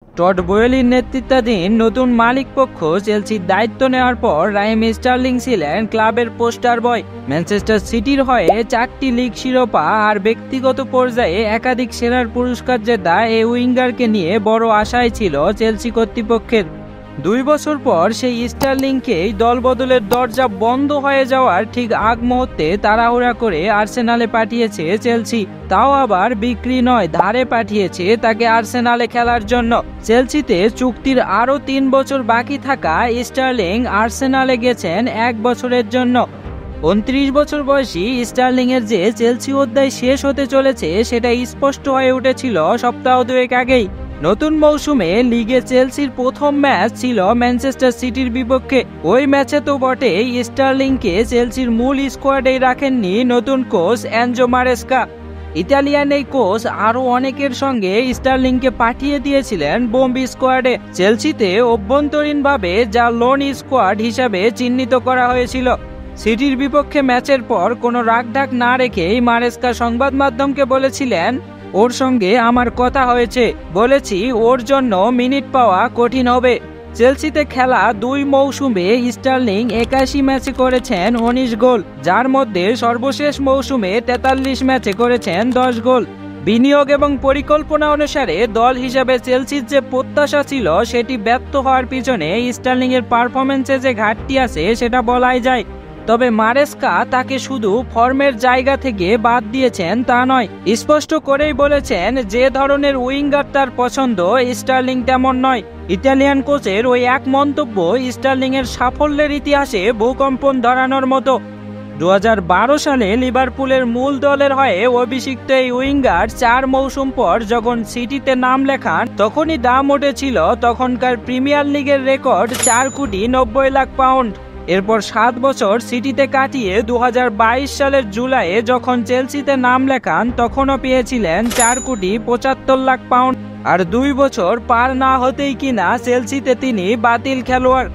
Todd বোয়েলির নেতৃত্বাধীন নতুন মালিকপক্ষ চেলসির দায়িত্ব নেওয়ার পর রাহিম স্টার্লিং ছিলেন ক্লাবের পোস্টার বয়। ম্যানচেস্টার সিটির হয়ে 4টি লিগ শিরোপা আর ব্যক্তিগত পর্যায়ে একাধিক সেরার পুরস্কার জেতা এই উইঙ্গারকে নিয়ে বড় আশাই ছিল চেলসি কর্তৃপক্ষের। 2 বছর পর সেই স্টার্লিংকেই দলবদলের দরজা বন্ধ হয়ে যাওয়ার ঠিক আগ মুহূর্তে তাড়াহুড়া করে আর্সেনালে পাঠিয়েছে চেলসি। তাও আবার বিক্রি নয়, ধারে পাঠিয়েছে তাকে আর্সেনালে খেলার জন্য। চেলসিতে চুক্তির আরও 3 বছর বাকি থাকা স্টার্লিং আর্সেনালে গেছেন 1 বছরের জন্য। 29 বছর বয়সী স্টার্লিংয়ের যে চেলসি অধ্যায় শেষ হতে চলেছে সেটা স্পষ্ট হয়ে উঠেছিল সপ্তাহ 2 আগেই। নতুন মৌসুমে লিগে চেলসির প্রথম ম্যাচ ছিল ম্যানচেস্টার সিটির বিপক্ষে। ওই ম্যাচে তো বটেই স্টার্লিংকে চেলসির মূল স্কোয়াডেই রাখেননি নতুন কোচ এনজো মারেস্কা। ইতালিয়ান এই কোচ আরও অনেকের সঙ্গে স্টার্লিংকে পাঠিয়ে দিয়েছিলেন বোম্বি স্কোয়াডে। চেলসিতে অভ্যন্তরীণভাবে যা লোন স্কোয়াড হিসাবে চিহ্নিত করা হয়েছিল। সিটির বিপক্ষে ম্যাচের পর কোনো রাগঢাক না রেখেই মারেস্কা সংবাদ মাধ্যমকে বলেছিলেন, ওর সঙ্গে আমার কথা হয়েছে, বলেছি ওর জন্য মিনিট পাওয়া কঠিন হবে। চেলসিতে খেলা 2 মৌসুমে স্টার্লিং 81 ম্যাচে করেছেন 19 গোল, যার মধ্যে সর্বশেষ মৌসুমে 43 ম্যাচে করেছেন 10 গোল। বিনিয়োগ এবং পরিকল্পনা অনুসারে দল হিসাবে চেলসির যে প্রত্যাশা ছিল সেটি ব্যর্থ হওয়ার পিছনে স্টার্লিংয়ের পারফরম্যান্সে যে ঘাটতি আছে সেটা বলাই যায়। তবে মারেস্কা তাকে শুধু ফর্মের জায়গা থেকে বাদ দিয়েছেন তা নয়, স্পষ্ট করেই বলেছেন যে ধরনের উইঙ্গার তার পছন্দ স্টার্লিং তেমন নয়। ইতালিয়ান কোচের ওই এক মন্তব্য স্টার্লিংয়ের সাফল্যের ইতিহাসে ভূকম্পন ধরানোর মতো। 2012 সালে লিভারপুলের মূল দলের হয়ে অভিষিক্ত এই উইঙ্গার 4 মৌসুম পর যখন সিটিতে নাম লেখান তখনই দাম উঠেছিল তখনকার প্রিমিয়ার লিগের রেকর্ড 4 কোটি 90 লাখ পাউন্ড। এরপর 7 বছর সিটিতে কাটিয়ে 2022 সালের জুলাইয়ে যখন চেলসিতে নাম লেখান তখনও পেয়েছিলেন 4 কোটি 75 লাখ পাউন্ড। আর 2 বছর পার না হতেই কিনা চেলসিতে তিনি বাতিল খেলোয়াড়।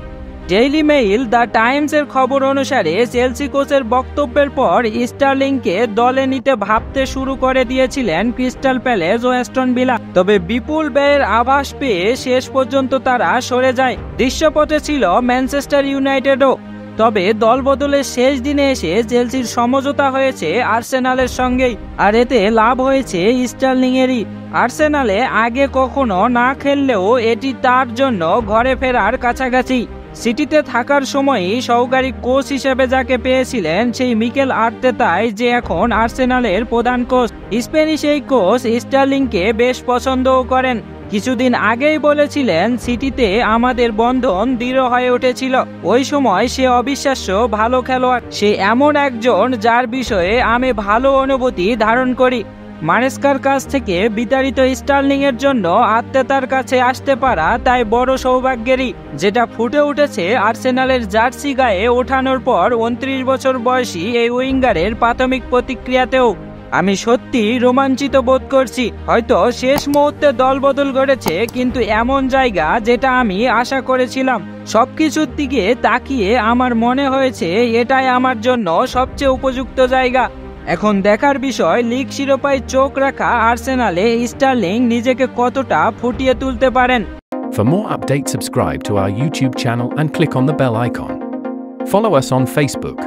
ডেইলি মেইল দ্য টাইমসের খবর অনুসারে চেলসি কোচের বক্তব্যের পর স্টার্লিংকে দলে নিতে ভাবতে শুরু করে দিয়েছিলেন ক্রিস্টাল প্যালেস ও অ্যাস্টন ভিলা। তবে বিপুল ব্যয়ের আভাস পেয়ে শেষ পর্যন্ত তারা সরে যায়। দৃশ্যপটে ছিল ম্যানচেস্টার ইউনাইটেডও। তবে দলবদলের শেষ দিনে এসে চেলসির সমঝোতা হয়েছে আর্সেনালের সঙ্গেই, আর এতে লাভ হয়েছে স্টার্লিংয়েরই। আর্সেনালে আগে কখনো না খেললেও এটি তার জন্য ঘরে ফেরার কাছাকাছি। সিটিতে থাকার সময়ই সহকারী কোচ হিসেবে যাকে পেয়েছিলেন সেই মিকেল আর্তেতাই যে এখন আর্সেনালের প্রধান কোচ। স্প্যানিশ এই কোচ স্টার্লিংকে বেশ পছন্দও করেন। কিছুদিন আগেই বলেছিলেন, সিটিতে আমাদের বন্ধন দৃঢ় হয়ে উঠেছিল। ওই সময় সে অবিশ্বাস্য ভালো খেলোয়াড়, সে এমন একজন যার বিষয়ে আমি ভালো অনুভূতি ধারণ করি। মারেস্কার কাছ থেকে বিতাড়িত স্টার্লিং এর জন্য আর্তেতার কাছে আসতে পারা তাই বড় সৌভাগ্যেরই, যেটা ফুটে উঠেছে আর্সেনালের জার্সি গায়ে ওঠানোর পর 29 বছর বয়সী এই উইঙ্গারের প্রাথমিক প্রতিক্রিয়াতেও। আমি সত্যি রোমাঞ্চিত বোধ করছি। হয়তো শেষ মুহূর্তে দল বদল ঘটেছে, কিন্তু এমন জায়গা যেটা আমি আশা করেছিলাম। সবকিছুর দিকে তাকিয়ে আমার মনে হয়েছে এটাই আমার জন্য সবচেয়ে উপযুক্ত জায়গা। এখন দেখার বিষয় লিগ শিরোপায় চোখ রাখা আর্সেনালে স্টার্লিং নিজেকে কতটা ফুটিয়ে তুলতে পারেন। For more updates, subscribe to our YouTube channel and click on the bell icon. Follow us on Facebook.